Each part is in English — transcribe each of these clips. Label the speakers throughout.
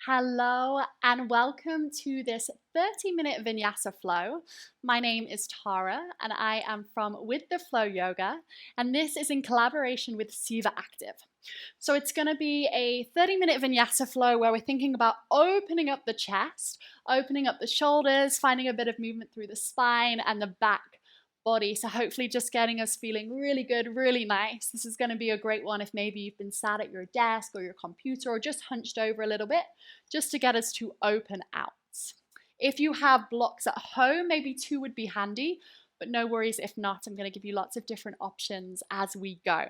Speaker 1: Hello and welcome to this 30-minute Vinyasa flow. My name is Tara and I am from With the Flow Yoga, and this is in collaboration with Siva Active. So it's going to be a 30-minute Vinyasa flow where we're thinking about opening up the chest, opening up the shoulders, finding a bit of movement through the spine and the back body. So hopefully just getting us feeling really good, really nice. This is going to be a great one if maybe you've been sat at your desk or your computer or just hunched over a little bit, just to get us to open out. If you have blocks at home, maybe two would be handy, but no worries if not. I'm going to give you lots of different options as we go.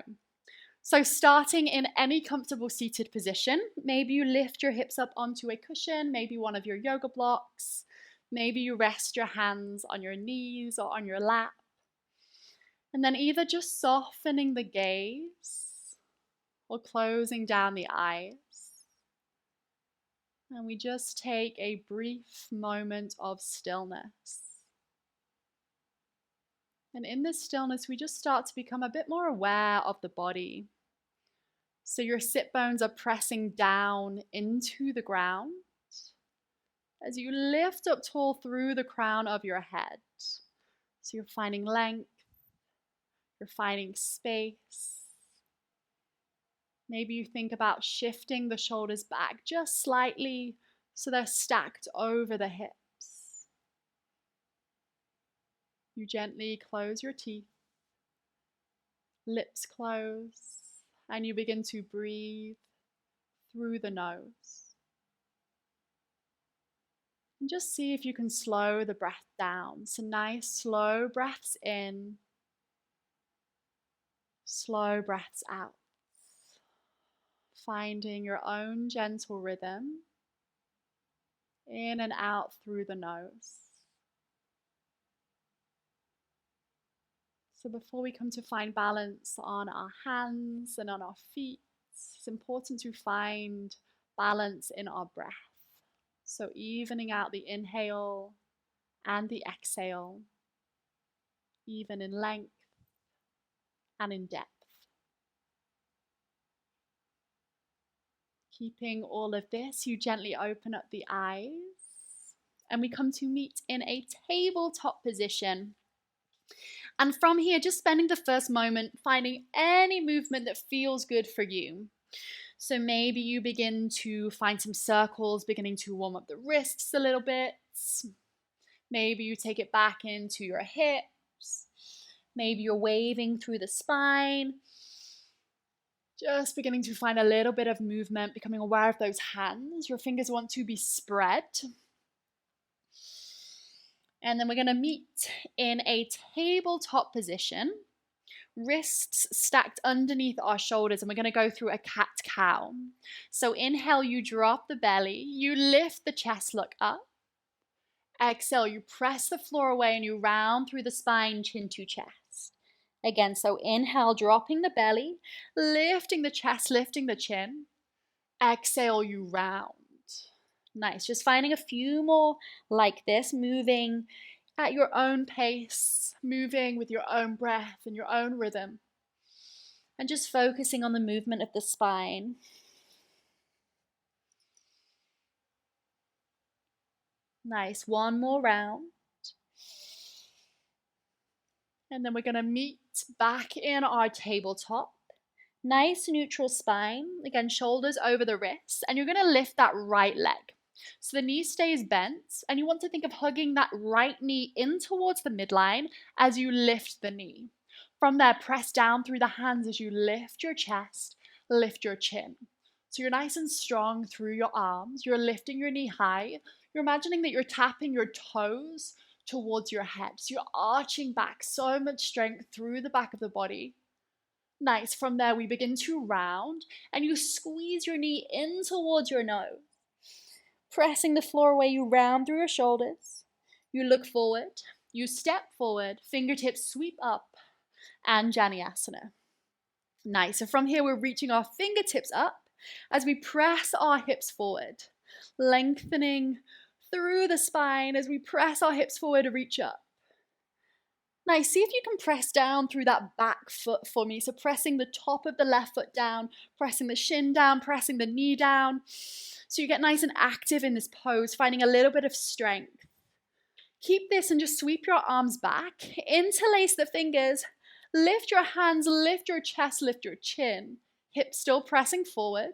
Speaker 1: So starting in any comfortable seated position, maybe you lift your hips up onto a cushion, maybe one of your yoga blocks. Maybe you rest your hands on your knees or on your lap. And then either just softening the gaze or closing down the eyes. And we just take a brief moment of stillness. And in this stillness, we just start to become a bit more aware of the body. So your sit bones are pressing down into the ground as you lift up tall through the crown of your head. So you're finding length. You're finding space. Maybe you think about shifting the shoulders back just slightly so they're stacked over the hips. You gently close your teeth, lips close, and you begin to breathe through the nose. And just see if you can slow the breath down. So nice slow breaths in, slow breaths out. Finding your own gentle rhythm in and out through the nose. So before we come to find balance on our hands and on our feet, it's important to find balance in our breath. So evening out the inhale and the exhale, even in length and in depth. Keeping all of this, you gently open up the eyes and we come to meet in a tabletop position. And from here, just spending the first moment finding any movement that feels good for you. So maybe you begin to find some circles, beginning to warm up the wrists a little bit. Maybe you take it back into your hips. Maybe you're waving through the spine. Just beginning to find a little bit of movement, becoming aware of those hands. Your fingers want to be spread. And then we're going to meet in a tabletop position, wrists stacked underneath our shoulders, and we're going to go through a cat-cow. So inhale, you drop the belly, you lift the chest, look up. Exhale, you press the floor away and you round through the spine, chin to chest. Again, so inhale, dropping the belly, lifting the chest, lifting the chin. Exhale, you round. Nice, just finding a few more like this, moving at your own pace, moving with your own breath and your own rhythm. And just focusing on the movement of the spine. Nice, one more round. And then we're going to meet back in our tabletop. Nice neutral spine. Again, shoulders over the wrists. And you're going to lift that right leg. So the knee stays bent. And you want to think of hugging that right knee in towards the midline as you lift the knee. From there, press down through the hands as you lift your chest, lift your chin. So you're nice and strong through your arms. You're lifting your knee high. You're imagining that you're tapping your toes towards your head. So you're arching back, so much strength through the back of the body. Nice. From there, we begin to round and you squeeze your knee in towards your nose. Pressing the floor away, you round through your shoulders. You look forward. You step forward. Fingertips sweep up and Vinyasa. Nice. So from here, we're reaching our fingertips up as we press our hips forward, lengthening through the spine as we press our hips forward to reach up. Nice. See if you can press down through that back foot for me. So pressing the top of the left foot down, pressing the shin down, pressing the knee down. So you get nice and active in this pose, finding a little bit of strength. Keep this and just sweep your arms back. Interlace the fingers. Lift your hands, lift your chest, lift your chin. Hips still pressing forward.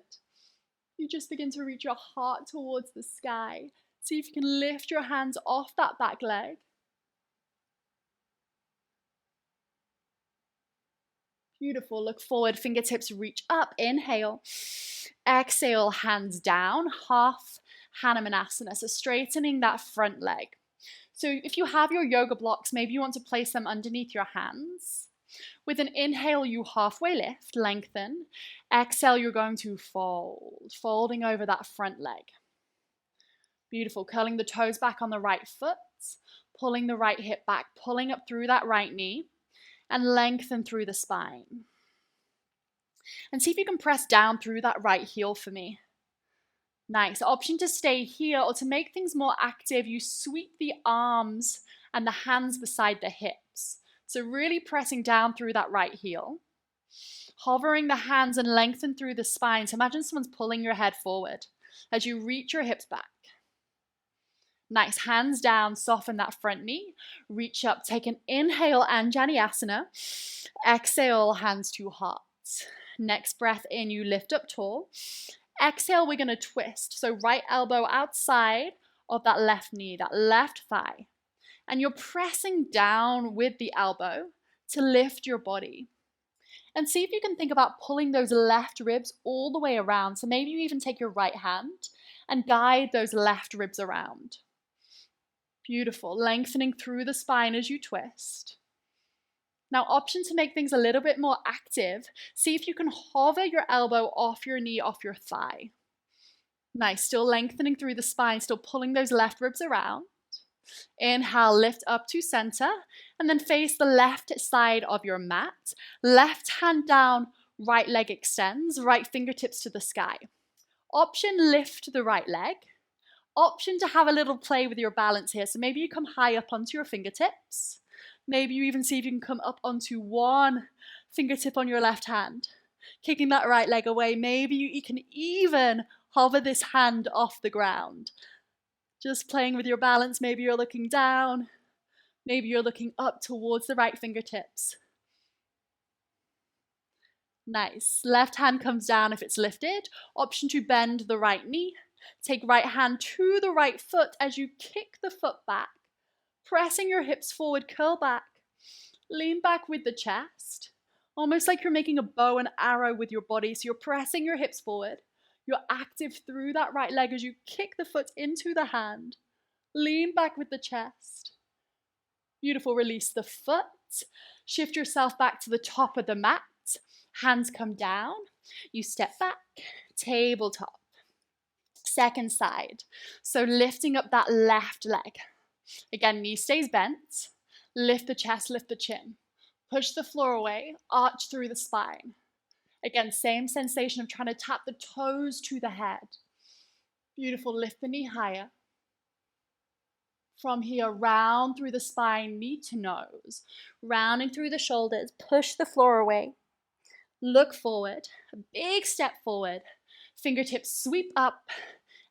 Speaker 1: You just begin to reach your heart towards the sky. See if you can lift your hands off that back leg. Beautiful. Look forward, fingertips reach up. Inhale. Exhale, hands down. Half Hanumanasana. So straightening that front leg. So if you have your yoga blocks, maybe you want to place them underneath your hands. With an inhale, you halfway lift, lengthen. Exhale, you're going to fold, folding over that front leg. Beautiful. Curling the toes back on the right foot, pulling the right hip back, pulling up through that right knee, and lengthen through the spine. And see if you can press down through that right heel for me. Nice. Option to stay here, or to make things more active, you sweep the arms and the hands beside the hips. So really pressing down through that right heel. Hovering the hands and lengthen through the spine. So imagine someone's pulling your head forward as you reach your hips back. Nice. Hands down, soften that front knee. Reach up, take an inhale, Anjaneyasana. Exhale, hands to heart. Next breath in, you lift up tall. Exhale, we're going to twist. So right elbow outside of that left knee, that left thigh. And you're pressing down with the elbow to lift your body. And see if you can think about pulling those left ribs all the way around. So maybe you even take your right hand and guide those left ribs around. Beautiful. Lengthening through the spine as you twist. Now, option to make things a little bit more active. See if you can hover your elbow off your knee, off your thigh. Nice. Still lengthening through the spine, still pulling those left ribs around. Inhale, lift up to center, and then face the left side of your mat. Left hand down, right leg extends, right fingertips to the sky. Option, lift the right leg. Option to have a little play with your balance here. So maybe you come high up onto your fingertips. Maybe you even see if you can come up onto one fingertip on your left hand, kicking that right leg away. Maybe you can even hover this hand off the ground. Just playing with your balance. Maybe you're looking down. Maybe you're looking up towards the right fingertips. Nice. Left hand comes down if it's lifted. Option to bend the right knee. Take right hand to the right foot as you kick the foot back. Pressing your hips forward, curl back. Lean back with the chest. Almost like you're making a bow and arrow with your body. So you're pressing your hips forward. You're active through that right leg as you kick the foot into the hand. Lean back with the chest. Beautiful. Release the foot. Shift yourself back to the top of the mat. Hands come down. You step back. Tabletop. Second side. So lifting up that left leg. Again, knee stays bent. Lift the chest, lift the chin. Push the floor away. Arch through the spine. Again, same sensation of trying to tap the toes to the head. Beautiful. Lift the knee higher. From here, round through the spine, knee to nose. Rounding through the shoulders. Push the floor away. Look forward. A big step forward. Fingertips sweep up.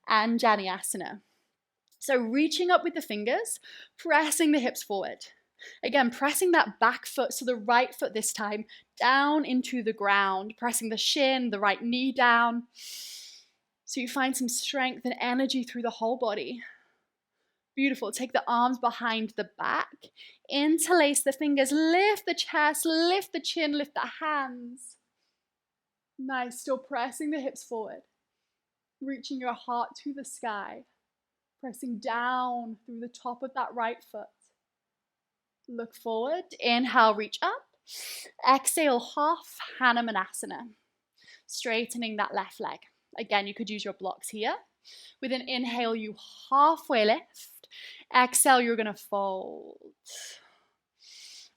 Speaker 1: Anjaneyasana. So reaching up with the fingers, pressing the hips forward. Again, pressing that back foot, so the right foot this time, down into the ground, pressing the shin, the right knee down. So you find some strength and energy through the whole body. Beautiful. Take the arms behind the back. Interlace the fingers. Lift the chest, lift the chin, lift the hands. Nice. Still pressing the hips forward. Reaching your heart to the sky. Pressing down through the top of that right foot. Look forward. Inhale, reach up. Exhale, half Hanumanasana. Straightening that left leg. Again, you could use your blocks here. With an inhale, you halfway lift. Exhale, you're going to fold.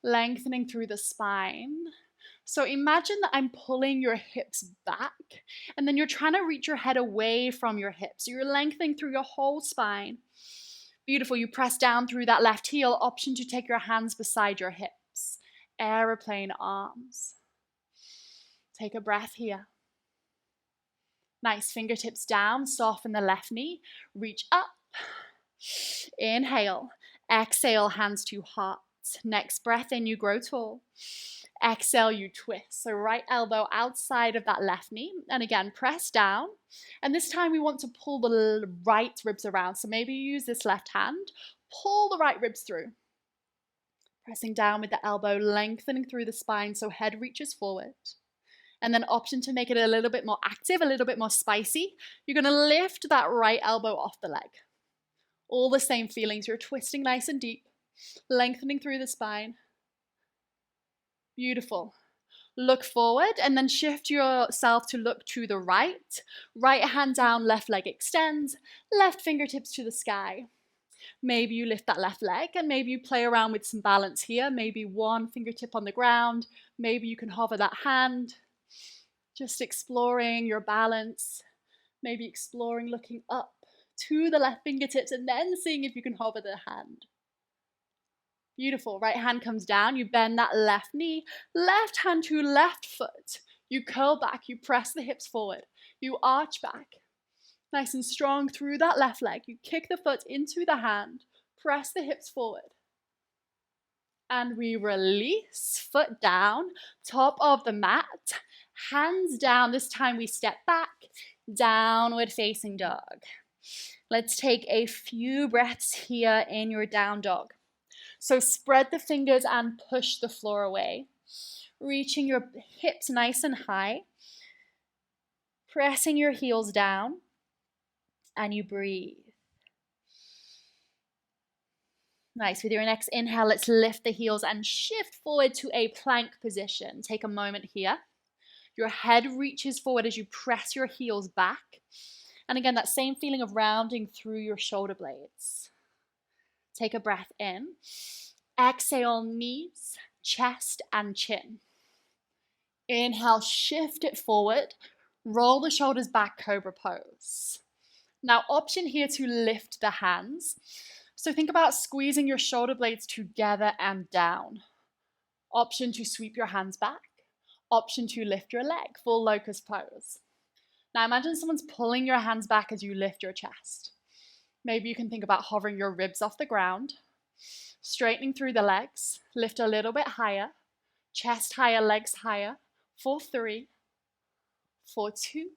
Speaker 1: Lengthening through the spine. So imagine that I'm pulling your hips back, and then you're trying to reach your head away from your hips. So you're lengthening through your whole spine. Beautiful. You press down through that left heel. Option to take your hands beside your hips. Aeroplane arms. Take a breath here. Nice. Fingertips down. Soften the left knee. Reach up. Inhale. Exhale, hands to heart. Next breath in, you grow tall. Exhale, you twist. So right elbow outside of that left knee. And again, press down. And this time we want to pull the right ribs around. So maybe you use this left hand. Pull the right ribs through. Pressing down with the elbow, lengthening through the spine so head reaches forward. And then option to make it a little bit more active, a little bit more spicy. You're going to lift that right elbow off the leg. All the same feelings. You're twisting nice and deep, lengthening through the spine. Beautiful. Look forward and then shift yourself to look to the right. Right hand down, left leg extends, left fingertips to the sky. Maybe you lift that left leg and maybe you play around with some balance here. Maybe one fingertip on the ground. Maybe you can hover that hand. Just exploring your balance. Maybe exploring looking up to the left fingertips and then seeing if you can hover the hand. Beautiful. Right hand comes down. You bend that left knee. Left hand to left foot. You curl back. You press the hips forward. You arch back. Nice and strong through that left leg. You kick the foot into the hand. Press the hips forward. And we release. Foot down. Top of the mat. Hands down. This time we step back. Downward facing dog. Let's take a few breaths here in your down dog. So spread the fingers and push the floor away. Reaching your hips nice and high. Pressing your heels down. And you breathe. Nice. With your next inhale, let's lift the heels and shift forward to a plank position. Take a moment here. Your head reaches forward as you press your heels back. And again, that same feeling of rounding through your shoulder blades. Take a breath in. Exhale, knees, chest, and chin. Inhale, shift it forward. Roll the shoulders back, cobra pose. Now, option here to lift the hands. So think about squeezing your shoulder blades together and down. Option to sweep your hands back. Option to lift your leg, full locust pose. Now imagine someone's pulling your hands back as you lift your chest. Maybe you can think about hovering your ribs off the ground, straightening through the legs, lift a little bit higher, chest higher, legs higher, for 3, for 2,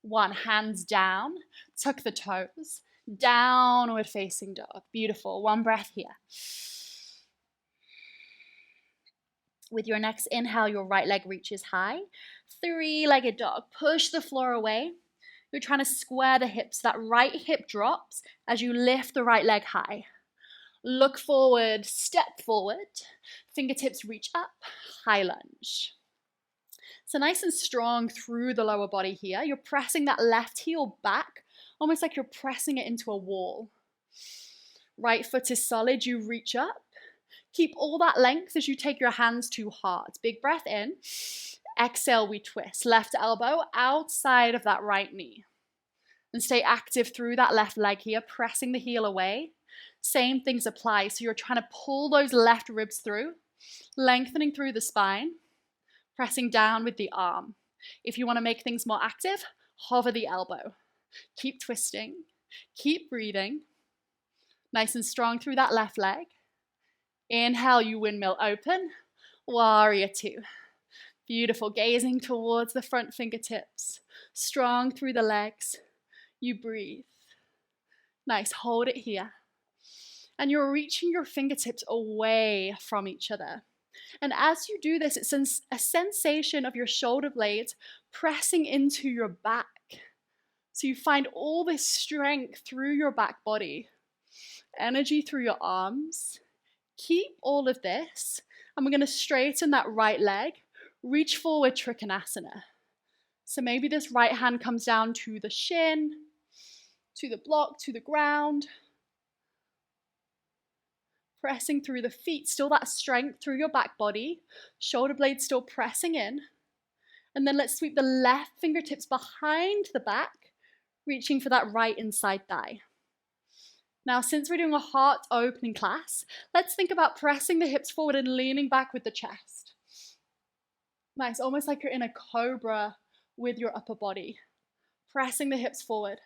Speaker 1: 1, hands down, tuck the toes, downward facing dog. Beautiful, 1 breath here. With your next inhale, your right leg reaches high. 3-legged dog. Push the floor away. You're trying to square the hips. That right hip drops as you lift the right leg high. Look forward, step forward. Fingertips reach up, high lunge. So nice and strong through the lower body here. You're pressing that left heel back, almost like you're pressing it into a wall. Right foot is solid, you reach up. Keep all that length as you take your hands to heart. Big breath in. Exhale, we twist. Left elbow outside of that right knee. And stay active through that left leg here, pressing the heel away. Same things apply. So you're trying to pull those left ribs through, lengthening through the spine, pressing down with the arm. If you want to make things more active, hover the elbow. Keep twisting. Keep breathing. Nice and strong through that left leg. Inhale, you windmill open. Warrior 2. Beautiful. Gazing towards the front fingertips. Strong through the legs. You breathe. Nice. Hold it here. And you're reaching your fingertips away from each other. And as you do this, it's a sensation of your shoulder blades pressing into your back. So you find all this strength through your back body. Energy through your arms. Keep all of this, and we're going to straighten that right leg, reach forward, Trikonasana. So maybe this right hand comes down to the shin, to the block, to the ground. Pressing through the feet, still that strength through your back body, shoulder blades still pressing in. And then let's sweep the left fingertips behind the back, reaching for that right inside thigh. Now, since we're doing a heart opening class, let's think about pressing the hips forward and leaning back with the chest. Nice, almost like you're in a cobra with your upper body. Pressing the hips forward.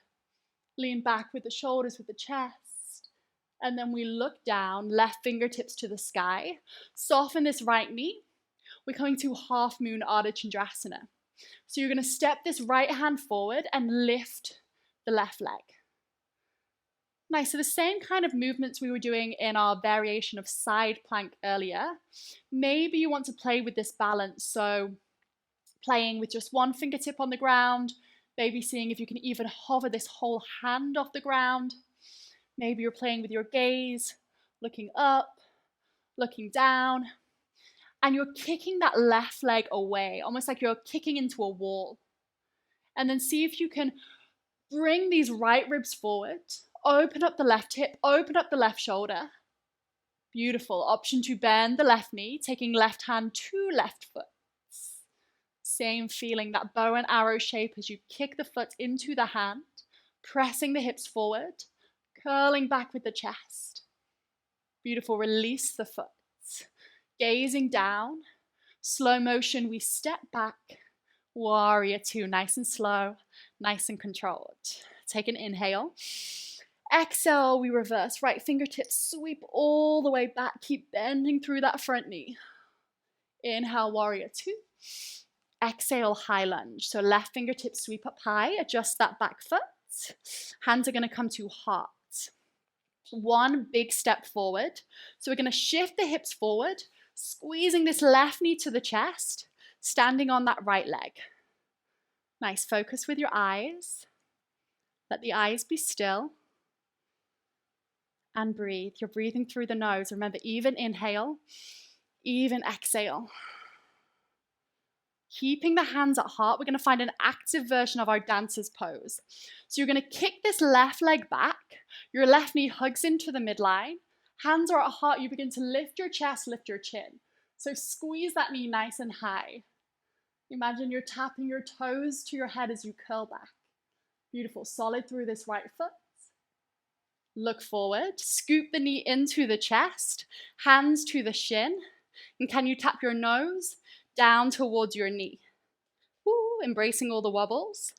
Speaker 1: Lean back with the shoulders, with the chest. And then we look down, left fingertips to the sky. Soften this right knee. We're coming to half moon Ardha Chandrasana. So you're going to step this right hand forward and lift the left leg. Nice, so the same kind of movements we were doing in our variation of side plank earlier. Maybe you want to play with this balance, so playing with just one fingertip on the ground, maybe seeing if you can even hover this whole hand off the ground. Maybe you're playing with your gaze, looking up, looking down, and you're kicking that left leg away, almost like you're kicking into a wall. And then see if you can bring these right ribs forward. Open up the left hip, open up the left shoulder. Beautiful. Option to bend the left knee, taking left hand to left foot. Same feeling, that bow and arrow shape as you kick the foot into the hand, pressing the hips forward, curling back with the chest. Beautiful. Release the foot. Gazing down. Slow motion, we step back. Warrior two, nice and slow, nice and controlled. Take an inhale. Exhale, we reverse. Right fingertips sweep all the way back. Keep bending through that front knee. Inhale, warrior two. Exhale, high lunge. So left fingertips sweep up high. Adjust that back foot. Hands are going to come to heart. One big step forward. So we're going to shift the hips forward, squeezing this left knee to the chest, standing on that right leg. Nice. Focus with your eyes. Let the eyes be still. And breathe. You're breathing through the nose. Remember, even inhale, even exhale. Keeping the hands at heart, we're going to find an active version of our dancer's pose. So you're going to kick this left leg back. Your left knee hugs into the midline. Hands are at heart. You begin to lift your chest, lift your chin. So squeeze that knee nice and high. Imagine you're tapping your toes to your head as you curl back. Beautiful. Solid through this right foot. Look forward, scoop the knee into the chest, hands to the shin, and can you tap your nose down towards your knee? Woo, embracing all the wobbles.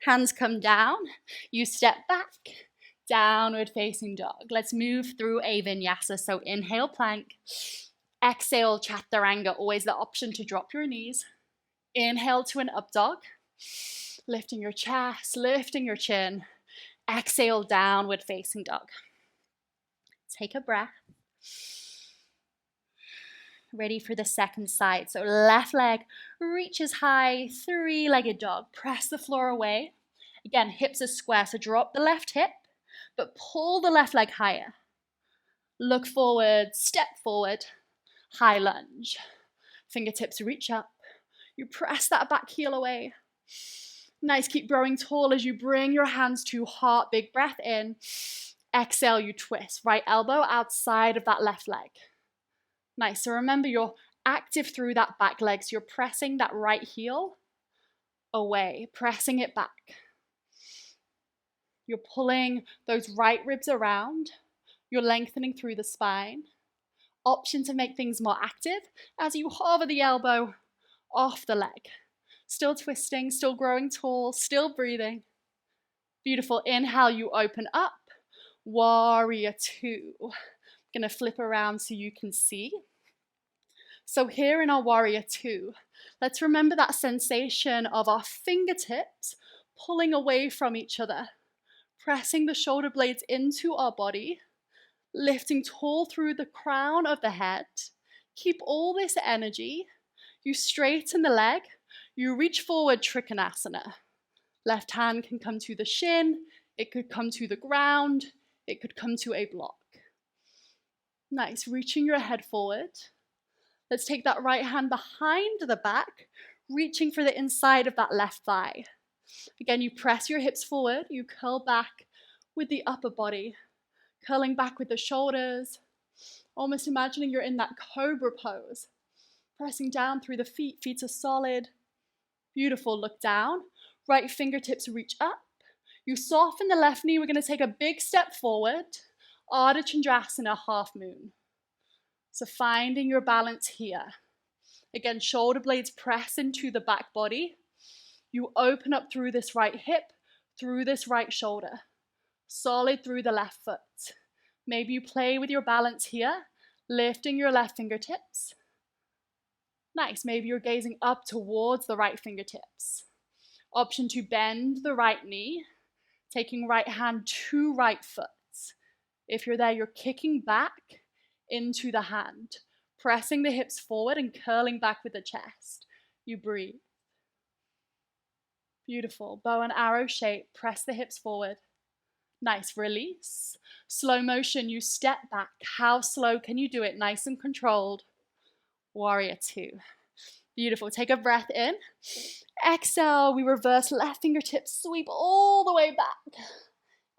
Speaker 1: Hands come down, you step back, downward facing dog. Let's move through a vinyasa. So inhale, plank. Exhale, chaturanga, always the option to drop your knees. Inhale to an up dog, lifting your chest, lifting your chin. Exhale, downward facing dog. Take a breath. Ready for the second side. So left leg reaches high, three-legged dog. Press the floor away. Again, hips are square, so drop the left hip, but pull the left leg higher. Look forward, step forward, high lunge. Fingertips reach up. You press that back heel away. Nice, keep growing tall as you bring your hands to heart. Big breath in. Exhale, you twist. Right elbow outside of that left leg. Nice, so remember you're active through that back leg. So you're pressing that right heel away, pressing it back. You're pulling those right ribs around. You're lengthening through the spine. Option to make things more active as you hover the elbow off the leg. Still twisting, still growing tall, still breathing. Beautiful. Inhale, you open up. Warrior two. I'm going to flip around so you can see. So here in our warrior two, let's remember that sensation of our fingertips pulling away from each other, pressing the shoulder blades into our body, lifting tall through the crown of the head. Keep all this energy. You straighten the leg. You reach forward, Trikonasana. Left hand can come to the shin. It could come to the ground. It could come to a block. Nice, reaching your head forward. Let's take that right hand behind the back, reaching for the inside of that left thigh. Again, you press your hips forward. You curl back with the upper body, curling back with the shoulders, almost imagining you're in that cobra pose. Pressing down through the feet. Feet are solid. Beautiful. Look down. Right fingertips reach up. You soften the left knee. We're going to take a big step forward, Ardha Chandrasana, half moon. So finding your balance here. Again, shoulder blades press into the back body. You open up through this right hip, through this right shoulder. Solid through the left foot. Maybe you play with your balance here, lifting your left fingertips. Nice, maybe you're gazing up towards the right fingertips. Option to bend the right knee, taking right hand to right foot. If you're there, you're kicking back into the hand, pressing the hips forward and curling back with the chest. You breathe. Beautiful. Bow and arrow shape, press the hips forward. Nice, release. Slow motion, you step back. How slow can you do it? Nice and controlled. Warrior two. Beautiful. Take a breath in. Exhale, we reverse left fingertips, sweep all the way back.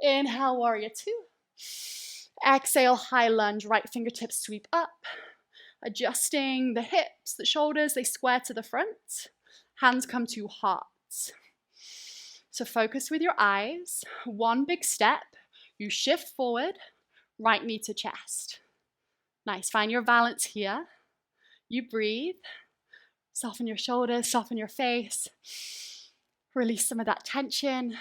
Speaker 1: Inhale, warrior two. Exhale, high lunge, right fingertips sweep up. Adjusting the hips, the shoulders, they square to the front. Hands come to heart. So focus with your eyes. One big step. You shift forward, right knee to chest. Nice. Find your balance here. You breathe. Soften your shoulders, soften your face. Release some of that tension.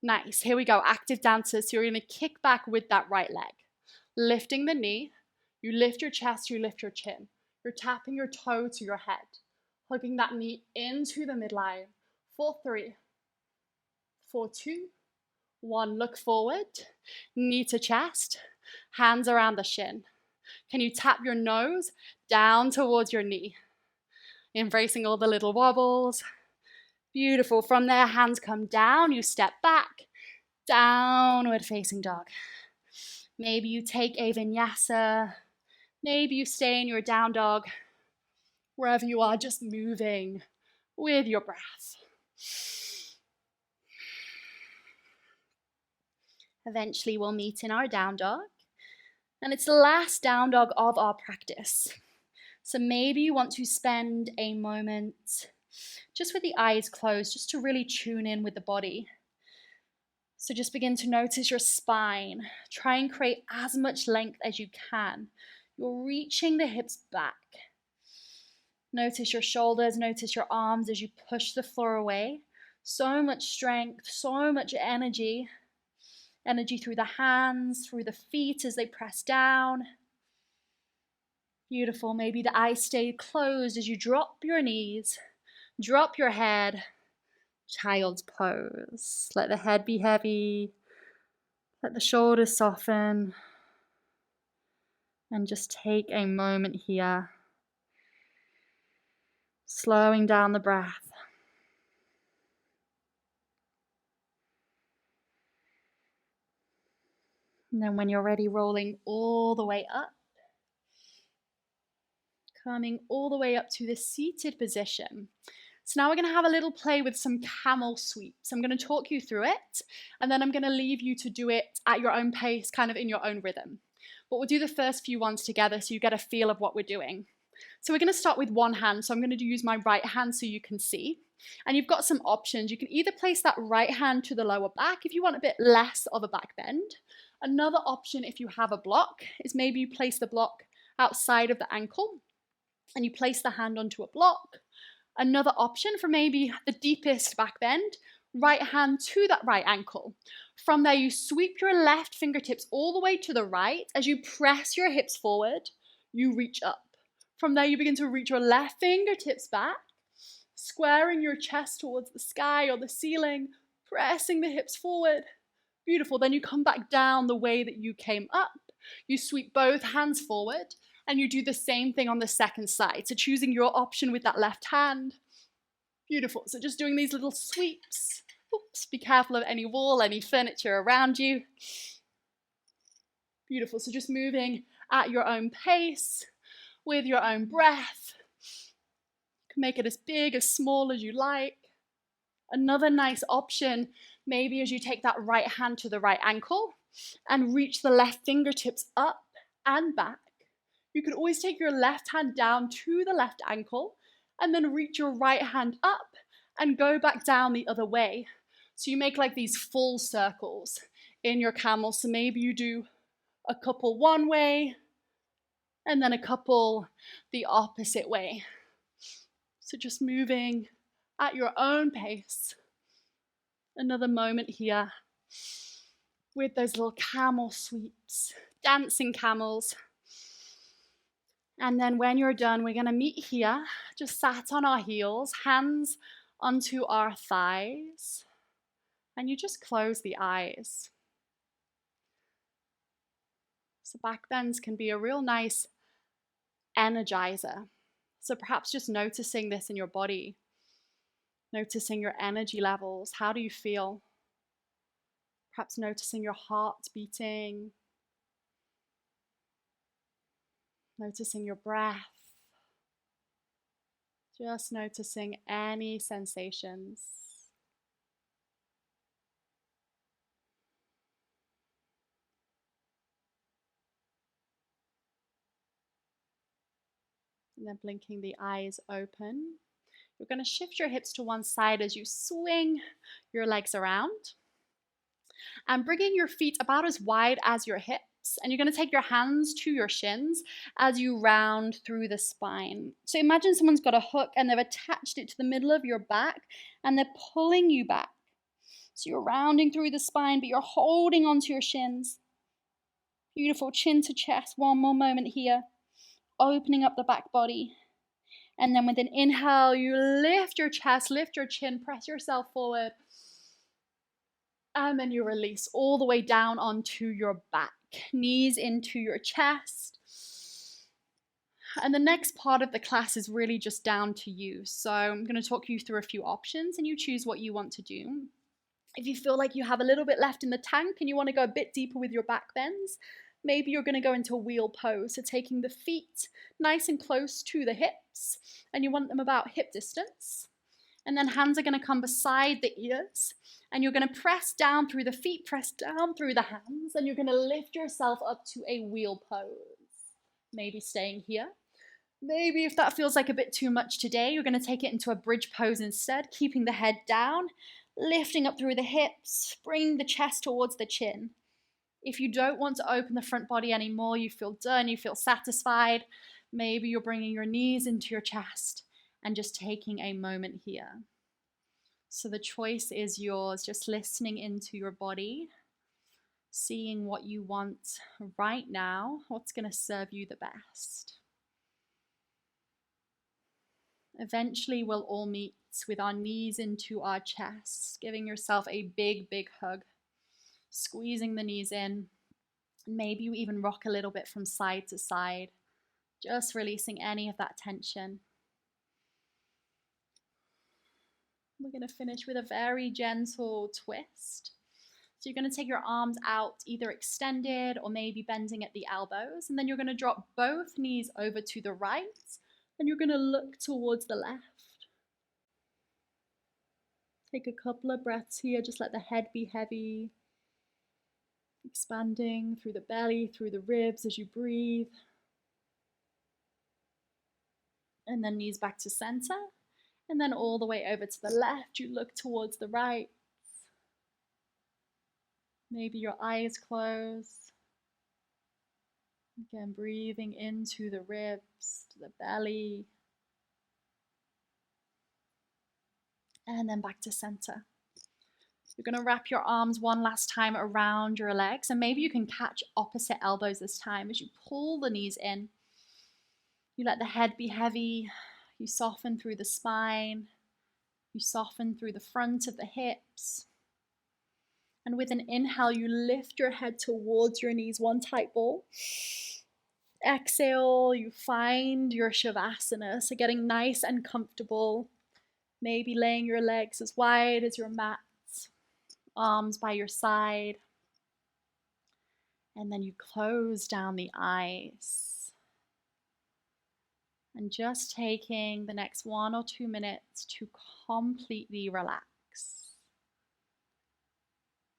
Speaker 1: Nice. Here we go. Active dancers. So you're going to kick back with that right leg. Lifting the knee. You lift your chest, you lift your chin. You're tapping your toe to your head. Hugging that knee into the midline. 4, 3, 4, 2, 1. Look forward. Knee to chest. Hands around the shin. Can you tap your nose down towards your knee? Embracing all the little wobbles. Beautiful. From there, hands come down. You step back. Downward facing dog. Maybe you take a vinyasa. Maybe you stay in your down dog. Wherever you are, just moving with your breath. Eventually, we'll meet in our down dog. And it's the last down dog of our practice. So maybe you want to spend a moment just with the eyes closed, just to really tune in with the body. So just begin to notice your spine. Try and create as much length as you can. You're reaching the hips back. Notice your shoulders, notice your arms as you push the floor away. So much strength, so much energy. Energy through the hands, through the feet as they press down. Beautiful. Maybe the eyes stay closed as you drop your knees, drop your head. Child's pose. Let the head be heavy. Let the shoulders soften. And just take a moment here. Slowing down the breath. And then when you're ready, rolling all the way up. Coming all the way up to the seated position. So now we're going to have a little play with some camel sweeps. I'm going to talk you through it, and then I'm going to leave you to do it at your own pace, kind of in your own rhythm. But we'll do the first few ones together so you get a feel of what we're doing. So we're going to start with one hand. So I'm going to use my right hand so you can see. And you've got some options. You can either place that right hand to the lower back if you want a bit less of a back bend. Another option, if you have a block, is maybe you place the block outside of the ankle and you place the hand onto a block. Another option for maybe the deepest back bend, right hand to that right ankle. From there, you sweep your left fingertips all the way to the right. As you press your hips forward, you reach up. From there, you begin to reach your left fingertips back, squaring your chest towards the sky or the ceiling, pressing the hips forward. Beautiful. Then you come back down the way that you came up. You sweep both hands forward. And you do the same thing on the second side. So choosing your option with that left hand. Beautiful. So just doing these little sweeps. Oops, be careful of any wall, any furniture around you. Beautiful. So just moving at your own pace, with your own breath. You can make it as big, as small as you like. Another nice option, maybe as you take that right hand to the right ankle and reach the left fingertips up and back. You could always take your left hand down to the left ankle and then reach your right hand up and go back down the other way. So you make like these full circles in your camel. So maybe you do a couple one way and then a couple the opposite way. So just moving at your own pace. Another moment here with those little camel sweeps, dancing camels. And then when you're done, we're going to meet here, just sat on our heels, hands onto our thighs. And you just close the eyes. So back bends can be a real nice energizer. So perhaps just noticing this in your body, noticing your energy levels. How do you feel? Perhaps noticing your heart beating, noticing your breath, just noticing any sensations. And then blinking the eyes open. You're going to shift your hips to one side as you swing your legs around. And bringing your feet about as wide as your hips. And you're going to take your hands to your shins as you round through the spine. So imagine someone's got a hook and they've attached it to the middle of your back and they're pulling you back. So you're rounding through the spine, but you're holding onto your shins. Beautiful, chin to chest. One more moment here. Opening up the back body. And then with an inhale, you lift your chest, lift your chin, press yourself forward. And then you release all the way down onto your back. Knees into your chest. And the next part of the class is really just down to you. So I'm going to talk you through a few options and you choose what you want to do. If you feel like you have a little bit left in the tank and you want to go a bit deeper with your back bends, maybe you're going to go into a wheel pose. So taking the feet nice and close to the hips, and you want them about hip distance. And then hands are going to come beside the ears, and you're going to press down through the feet, press down through the hands, and you're going to lift yourself up to a wheel pose. Maybe staying here. Maybe if that feels like a bit too much today, you're going to take it into a bridge pose instead, keeping the head down, lifting up through the hips, bringing the chest towards the chin. If you don't want to open the front body anymore, you feel done, you feel satisfied, maybe you're bringing your knees into your chest and just taking a moment here. So the choice is yours, just listening into your body, seeing what you want right now, what's going to serve you the best. Eventually, we'll all meet with our knees into our chests, giving yourself a big, big hug, squeezing the knees in. Maybe you even rock a little bit from side to side, just releasing any of that tension. We're going to finish with a very gentle twist. So you're going to take your arms out, either extended or maybe bending at the elbows, and then you're going to drop both knees over to the right, and you're going to look towards the left. Take a couple of breaths here, just let the head be heavy, expanding through the belly, through the ribs as you breathe. And then knees back to center, and then all the way over to the left, you look towards the right. Maybe your eyes closed. Again, breathing into the ribs, to the belly. And then back to center. You're going to wrap your arms one last time around your legs, and maybe you can catch opposite elbows this time as you pull the knees in. You let the head be heavy. You soften through the spine. You soften through the front of the hips. And with an inhale, you lift your head towards your knees, one tight ball. Exhale, you find your Savasana, so getting nice and comfortable. Maybe laying your legs as wide as your mat, arms by your side. And then you close down the eyes. And just taking the next 1 or 2 minutes to completely relax.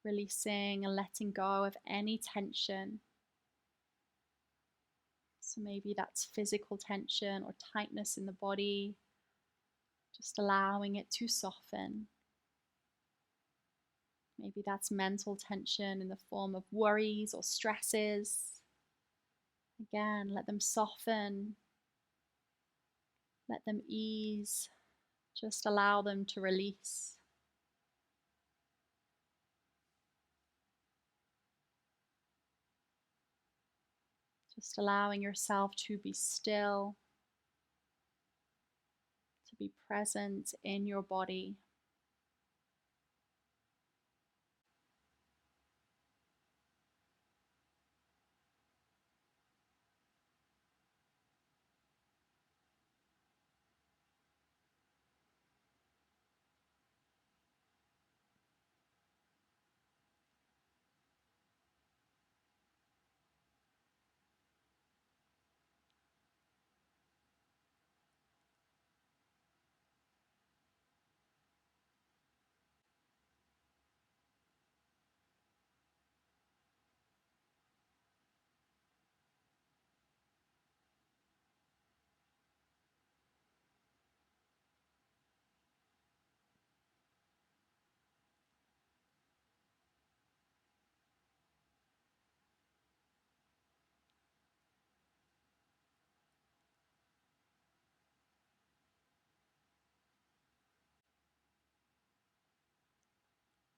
Speaker 1: Releasing and letting go of any tension. So maybe that's physical tension or tightness in the body. Just allowing it to soften. Maybe that's mental tension in the form of worries or stresses. Again, let them soften, let them ease, just allow them to release. Just allowing yourself to be still, to be present in your body.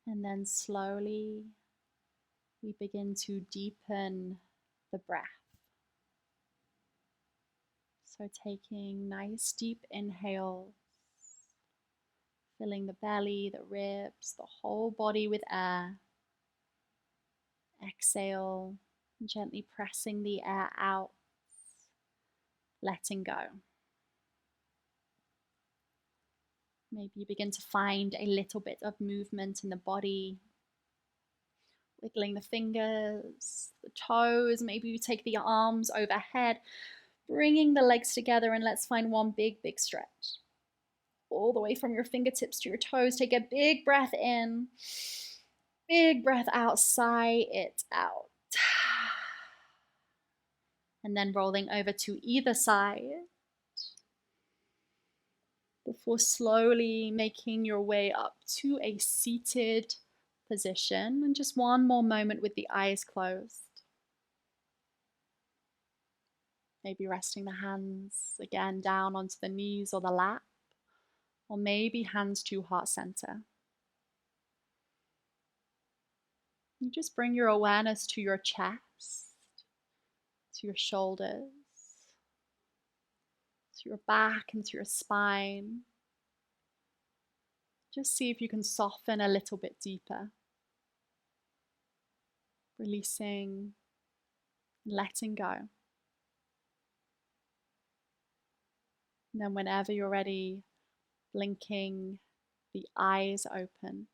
Speaker 1: And then slowly we begin to deepen the breath. So taking nice deep inhales, filling the belly, the ribs, the whole body with air. Exhale, gently pressing the air out, letting go. Maybe you begin to find a little bit of movement in the body, wiggling the fingers, the toes. Maybe you take the arms overhead, bringing the legs together, and let's find one big, big stretch. All the way from your fingertips to your toes. Take a big breath in, big breath out, sigh it out. And then rolling over to either side before slowly making your way up to a seated position. And just one more moment with the eyes closed. Maybe resting the hands again down onto the knees or the lap, or maybe hands to heart center. You just bring your awareness to your chest, to your shoulders, to your back and to your spine. Just see if you can soften a little bit deeper. Releasing, letting go. And then whenever you're ready, blinking the eyes open.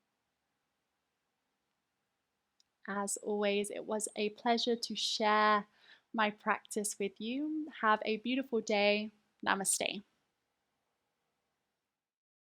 Speaker 1: As always, it was a pleasure to share my practice with you. Have a beautiful day. Namaste.